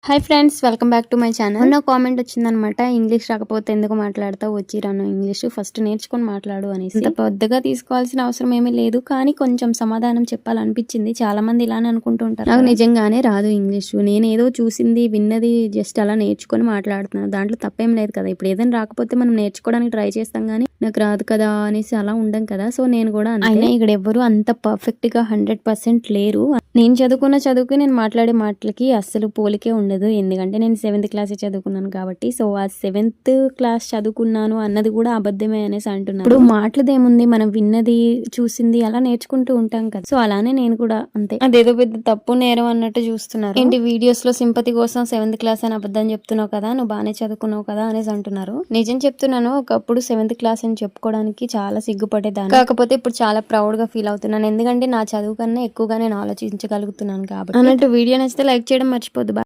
Hi friends, welcome back to my channel. నా comment వచ్చిందనమాట, English రాకపోతే ఎందుకు మాట్లాడతావు, వచ్చి రాను ఇంగ్లీష్ ఫస్ట్ నేర్చుకొని మాట్లాడు అనేసి. ఇంత పెద్దగా తీసుకోవాల్సిన అవసరం ఏమీ లేదు, కానీ కొంచెం సమాధానం చెప్పాలనిపించింది. చాలా మంది ఇలానే అనుకుంటూ ఉంటారు, నాకు నిజంగానే రాదు ఇంగ్లీష్, నేను ఏదో చూసింది విన్నది జస్ట్ అలా నేర్చుకొని మాట్లాడుతున్నాను, దాంట్లో తప్పేం లేదు కదా. ఇప్పుడు ఏదైనా రాకపోతే మనం నేర్చుకోవడానికి ట్రై చేస్తాం, కానీ నాకు రాదు కదా అనేసి అలా ఉండం కదా. సో నేను కూడా అయినా ఇక్కడ ఎవ్వరు అంత పర్ఫెక్ట్ గా 100% లేరు. నేను చదువుకున్న చదువుకి నేను మాట్లాడే మాటలకి అస్సలు పోలికే ఉండదు, ఎందుకంటే నేను 7th క్లాస్ చదువుకున్నాను కాబట్టి. సో ఆ 7th క్లాస్ చదువుకున్నాను అన్నది కూడా అబద్ధమే అనేసి అంటున్నాను. ఇప్పుడు మాటలదేముంది, మనం విన్నది చూసింది అలా నేర్చుకుంటూ ఉంటాం కదా. సో అలానే నేను కూడా అంతే, అదేదో పెద్ద తప్పు నేరం అన్నట్టు చూస్తున్నారు. ఏంటి వీడియోస్ లో సింపతి కోసం 7th క్లాస్ అని అబద్ధం చెప్తున్నావు కదా, నువ్వు బాగానే చదువుకున్నావు కదా అనేసి అంటున్నారు. నిజం చెప్తున్నాను, ఒకప్పుడు 7th క్లాస్ అని చెప్పుకోవడానికి చాలా సిగ్గుపడేదాన్ని, కాకపోతే ఇప్పుడు చాలా ప్రౌడ్ గా ఫీల్ అవుతున్నాను, ఎందుకంటే నా చదువు కన్నా ఎక్కువగా నేను ఆలోచించగలుగుతున్నాను కాబట్టి. అన్నట్టు వీడియో నచ్చితే లైక్ చేయడం మర్చిపోద్దు.